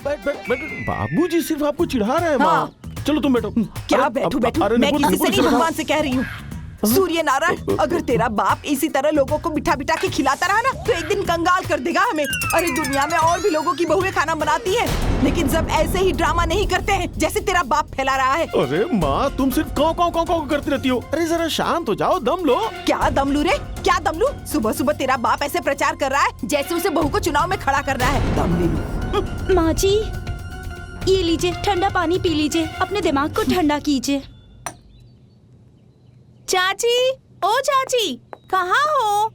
बाबूजी सिर्फ आपको चिढ़ा रहे हैं माँ। चलो तुम बैठो। क्या बैठू बैठू, मैं किसी से नहीं भगवान से कह रही हूँ। सूर्य नारायण, अगर तेरा बाप इसी तरह लोगों को बिठा बिठा के खिलाता रहा ना तो एक दिन कंगाल कर देगा हमें। अरे दुनिया में और भी लोगों की बहुएं खाना बनाती हैं, लेकिन सब ऐसे ही ड्रामा नहीं करते हैं जैसे तेरा बाप फैला रहा है। अरे माँ, तुम सिर्फ काऊ काऊ काऊ काऊ करती रहती हो। अरे जरा शांत हो जाओ, दम लो। क्या दम लू रे, क्या दम लू? सुबह सुबह तेरा बाप ऐसे प्रचार कर रहा है जैसे उसे बहू को चुनाव में खड़ा करना है। दम ले लू। माँ जी, ये लीजिए, ठंडा पानी पी लीजिए, अपने दिमाग को ठंडा कीजिए। चाची, ओ चाची, कहाँ हो?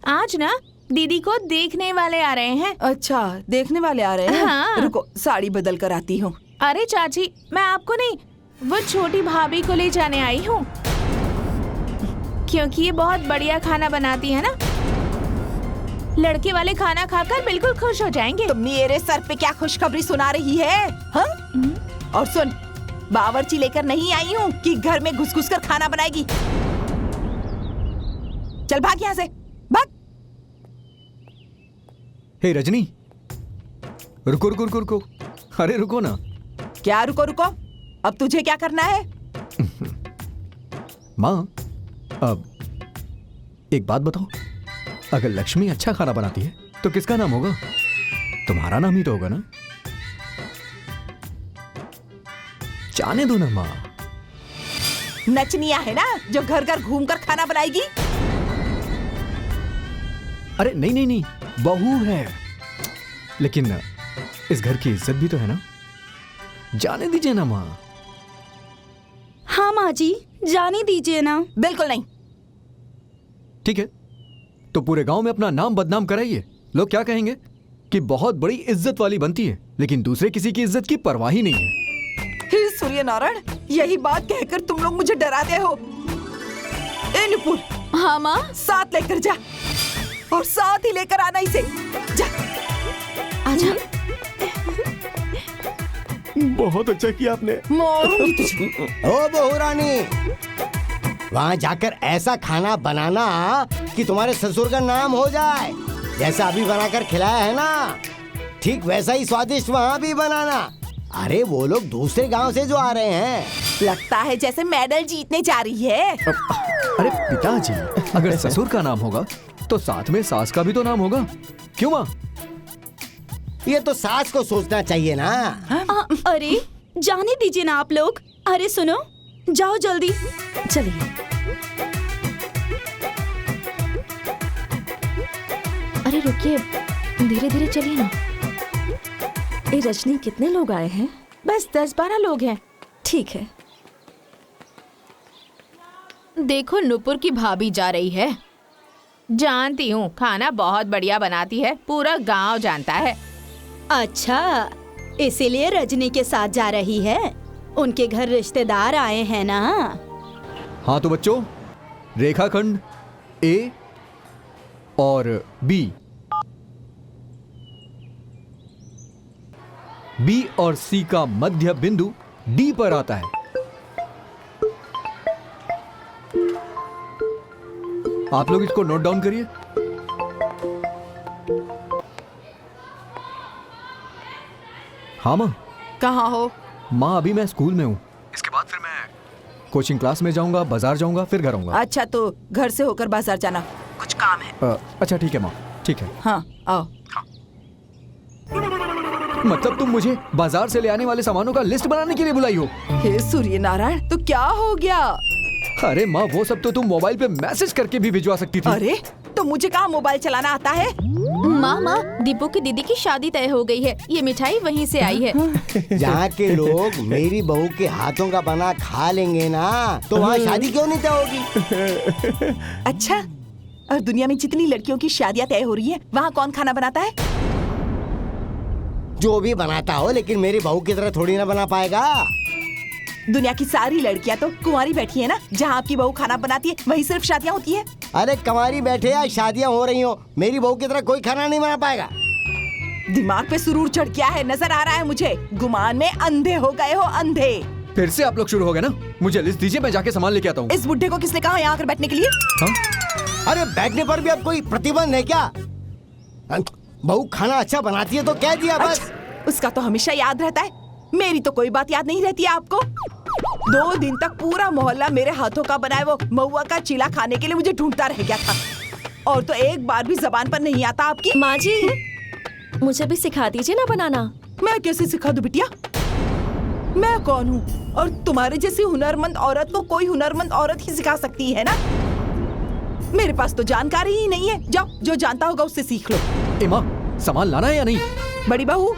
आज ना दीदी को देखने वाले आ रहे हैं। अच्छा, देखने वाले आ रहे हैं? हाँ। रुको, साड़ी बदल कर आती हूँ। अरे चाची, मैं आपको नहीं, वो छोटी भाभी को ले जाने आई हूँ, क्योंकि ये बहुत बढ़िया खाना बनाती है ना। लड़के वाले खाना खाकर बिल्कुल खुश हो जाएंगे। तुम मेरे सर पे क्या खुशखबरी सुना रही है? हाँ? और सुन, बावर्ची लेकर नहीं आई हूँ कि घर में घुस घुस कर खाना बनाएगी। चल भाग यहाँ से, भाग। हे रजनी, रुको रुको रुको रुको। अरे रुको ना। क्या रुको रुको? अब तुझे क्या करना है? माँ, अब एक बात बताओ, अगर लक्ष्मी अच्छा खाना बनाती है तो किसका नाम होगा? तुम्हारा नाम ही तो होगा ना। जाने दो ना माँ। नचनिया है ना जो घर घर घूमकर खाना बनाएगी। अरे नहीं नहीं नहीं, बहू है, लेकिन इस घर की इज्जत भी तो है ना। जाने दीजिए ना माँ। हाँ माँ जी, जाने दीजिए ना। बिल्कुल नहीं। ठीक है, तो पूरे गांव में अपना नाम बदनाम कराइए। लोग क्या कहेंगे कि बहुत बड़ी इज्जत वाली बनती है, लेकिन दूसरे किसी की इज्जत की परवाह ही नहीं है। हे सूर्य नारायण, यही बात कहकर तुम लोग मुझे डराते हो। ए नुपुर, हाँ माँ। साथ लेकर जा, और साथ ही लेकर आना इसे। जा, आजा। बहुत अच्छा किया आपने। मारूंगी तुझे। ओ बहू रानी, वहाँ जाकर ऐसा खाना बनाना कि तुम्हारे ससुर का नाम हो जाए। जैसा अभी बनाकर खिलाया है ना, ठीक वैसा ही स्वादिष्ट वहाँ भी बनाना। अरे वो लोग दूसरे गांव से जो आ रहे हैं। लगता है जैसे मेडल जीतने जा रही है। अरे पिताजी, अगर ससुर का नाम होगा तो साथ में सास का भी तो नाम होगा, क्यों माँ? ये तो सास को सोचना चाहिए ना। अरे जाने दीजिए ना आप लोग। अरे सुनो, जाओ जल्दी। चलिए। अरे रुकिए, धीरे धीरे चलिए ना। ए रजनी, कितने लोग आए हैं? बस 10-12 लोग हैं। ठीक है। देखो, नुपुर की भाभी जा रही है। जानती हूँ, खाना बहुत बढ़िया बनाती है, पूरा गांव जानता है। अच्छा, इसीलिए रजनी के साथ जा रही है। उनके घर रिश्तेदार आए हैं ना। हाँ तो बच्चों, रेखाखंड ए और बी और सी का मध्य बिंदु डी पर आता है। आप लोग इसको नोट डाउन करिए। हाँ माँ। कहाँ हो? माँ, अभी मैं स्कूल में हूँ। इसके बाद फिर मैं कोचिंग क्लास में जाऊंगा, बाजार जाऊंगा, फिर घर आऊंगा। अच्छा, तो घर से होकर बाजार जाना, कुछ काम है। अच्छा ठीक है माँ, ठीक है। हाँ, आओ। मतलब तुम मुझे बाजार से ले आने वाले सामानों का लिस्ट बनाने के लिए बुलाई हो? हे सूर्य नारायण, तो क्या हो गया? अरे माँ, वो सब तो तुम मोबाइल पे मैसेज करके भी भिजवा सकती थी। अरे तो मुझे कहाँ मोबाइल चलाना आता है? माँ, दीपू की दीदी की शादी तय हो गई है। ये मिठाई वहीं से आई है। यहाँ के लोग मेरी बहू के हाथों का बना खा लेंगे ना, तो वहाँ शादी क्यों नहीं तय होगी? अच्छा, और दुनिया में जितनी लड़कियों की शादियाँ तय हो रही है, वहाँ कौन खाना बनाता है? जो भी बनाता हो, लेकिन मेरी बहू की तरह थोड़ी ना बना पाएगा। दुनिया की सारी लड़कियाँ तो कुंवारी बैठी है ना। जहाँ आपकी बहू खाना बनाती है वहीं सिर्फ शादियाँ होती है। अरे कुंवारी बैठे या शादियाँ हो रही हो, मेरी बहू की तरह कोई खाना नहीं बना पाएगा। दिमाग पे सुरूर चढ़ गया है, नजर आ रहा है मुझे। गुमान में अंधे हो गए हो, अंधे। फिर से आप लोग शुरू हो गए ना। मुझे लिस्ट दीजिए, मैं जाके सामान लेके आता हूँ। इस बुड्ढे को किसने कहा यहाँ आकर बैठने के लिए? हाँ? अरे बैठने पर भी अब कोई प्रतिबंध है क्या? बहू खाना अच्छा बनाती है तो कह दिया बस। अच्छा, उसका तो हमेशा याद रहता है, मेरी तो कोई बात याद नहीं रहती है आपको। 2 दिन तक पूरा मोहल्ला मेरे हाथों का बनाए वो महुआ का चीला खाने के लिए मुझे ढूंढता रह गया था, और तो एक बार भी जबान पर नहीं आता आपकी। माँ जी, मुझे भी सिखा दीजिए ना बनाना। मैं कैसे सिखा दूं बिटिया? मैं कौन हूँ? और तुम्हारे जैसी हुनरमंद औरत को कोई हुनरमंद औरत ही सिखा सकती है ना। मेरे पास तो जानकारी ही नहीं है। जाओ, जो जानता होगा उससे सीख लो। ए माँ, सामान लाना है या नहीं? बड़ी बहू,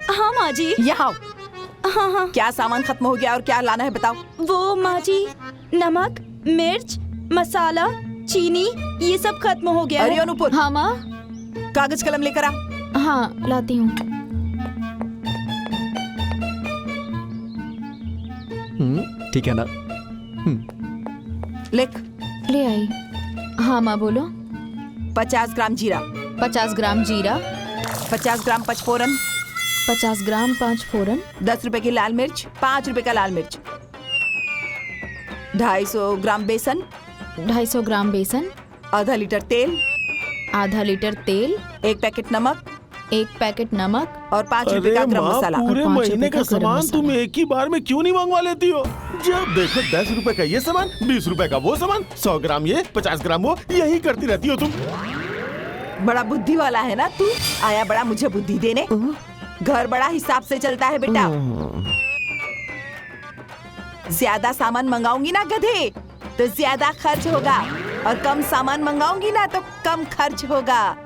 हाँ माँ जी। यहाँ आओ। हाँ हाँ। क्या सामान खत्म हो गया और क्या लाना है बताओ। वो माँ जी, नमक, मिर्च, मसाला, चीनी, ये सब खत्म हो गया अरे है। अनुपुर, हाँ माँ। कागज कलम लेकर आ। हाँ लाती हूँ। ठीक है ना। लिख। ले आई। हाँ माँ बोलो। 50 ग्राम जीरा, 50 ग्राम जीरा, 50 ग्राम पचफोरन, 50 ग्राम 5 फोरन, 10 रुपए की लाल मिर्च, 5 रुपए का लाल मिर्च, 250 ग्राम बेसन, 250 ग्राम बेसन, आधा लीटर तेल, आधा लीटर तेल, 1 पैकेट नमक 1 पैकेट नमक और 5 रुपए का अरे गरम माँ, मसाला। पूरे और 5 महीने रुपए का का गरम सामान मसाला। तुम एक ही बार में क्यों नहीं मंगवा लेती हो? जब देखो 10 रुपए का ये सामान, 20 रुपए का वो सामान, 100 ग्राम ये, 50 ग्राम वो, यही करती रहती हो तुम। बड़ा बुद्धि वाला है ना तू। आया बड़ा मुझे बुद्धि देने। घर बड़ा हिसाब से चलता है बेटा। ज्यादा सामान मंगाऊंगी ना गधे तो ज्यादा खर्च होगा, और कम सामान मंगाऊंगी ना तो कम खर्च होगा।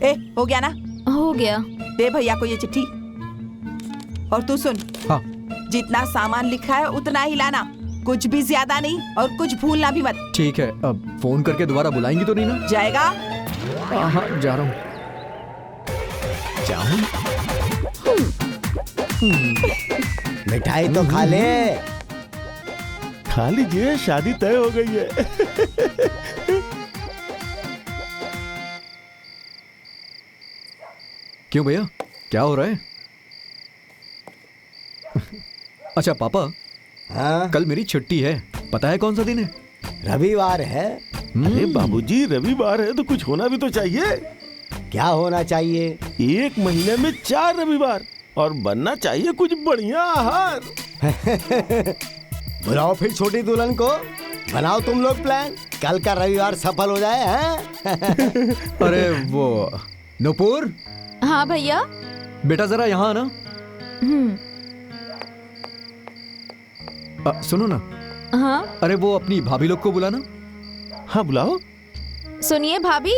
ए, हो गया ना? हो गया। दे भैया को ये चिट्ठी। और तू सुन, हाँ। जितना सामान लिखा है उतना ही लाना, कुछ भी ज्यादा नहीं और कुछ भूलना भी मत। ठीक है, अब फोन करके दोबारा बुलाएंगी तो नहीं ना? जाएगा? हाँ, जा रहा हूँ। जाऊँ? मिठाई तो खा ले। खा लीजिए, शादी तय हो गई है। क्यों भैया, क्या हो रहा है? अच्छा पापा, हाँ, कल मेरी छुट्टी है, पता है कौन सा दिन है? रविवार है। अरे बाबूजी, रविवार है तो कुछ होना भी तो चाहिए। क्या होना चाहिए? 1 महीने में 4 रविवार, और बनना चाहिए कुछ बढ़िया आहार। बुलाओ फिर छोटी दुल्हन को, बनाओ तुम लोग प्लान, कल का रविवार सफल हो जाए। हैं? अरे वो नुपुर, हाँ भैया। बेटा जरा यहाँ आना। सुनो ना। हाँ अरे वो अपनी भाभी लोग को बुलाना। हाँ बुलाओ। सुनिए भाभी,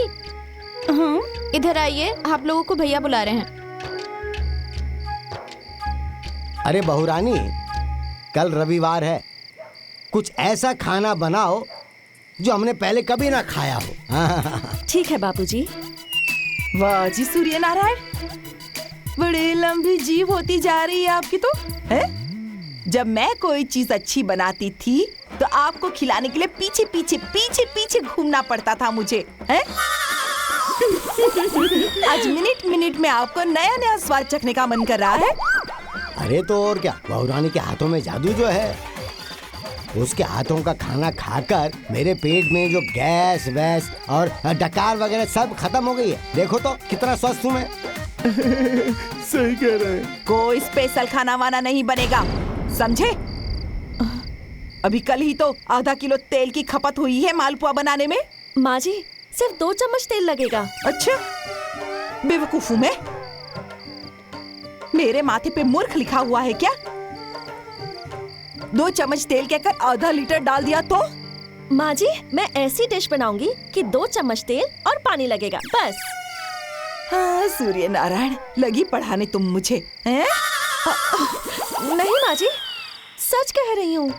इधर आइए, आप लोगों को भैया बुला रहे हैं। अरे बहुरानी, कल रविवार है, कुछ ऐसा खाना बनाओ जो हमने पहले कभी ना खाया हो। ठीक है बाबूजी। वाह जी सूर्य नारायण, बड़ी लंबी जीभ होती जा रही है आपकी तो। है? जब मैं कोई चीज अच्छी बनाती थी तो आपको खिलाने के लिए पीछे पीछे पीछे पीछे घूमना पड़ता था मुझे। है? आज मिनट मिनट में आपको नया नया स्वाद चखने का मन कर रहा है। अरे तो और क्या, बहुरानी के हाथों में जादू जो है, उसके हाथों का खाना खाकर मेरे पेट में जो गैस वैस और डकार वगैरह सब खत्म हो गई है। देखो तो कितना स्वस्थ हूँ मैं। सही कह रहे हैं। कोई स्पेशल खाना वाना नहीं बनेगा, समझे? अभी कल ही तो आधा किलो तेल की खपत हुई है मालपुआ बनाने में। माँ जी, सिर्फ 2 चम्मच तेल लगेगा। अच्छा, बेवकूफ हूँ मैं? मेरे माथे पे मूर्ख लिखा हुआ है क्या? 2 चम्मच तेल कहकर आधा लीटर डाल दिया तो? माँ जी, मैं ऐसी डिश बनाऊंगी कि 2 चम्मच तेल और पानी लगेगा, बस। हाँ, सूर्य नारायण, लगी पढ़ाने तुम मुझे, हैं? नहीं माँ जी, सच कह रही हूँ।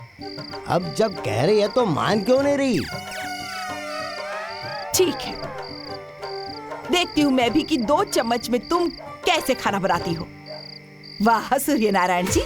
अब जब कह रही है तो मान क्यों नहीं रही? ठीक है, देखती हूँ मैं भी कि 2 चम्मच में तुम कैसे खाना बनाती हो। वाह सूर्य नारायण जी।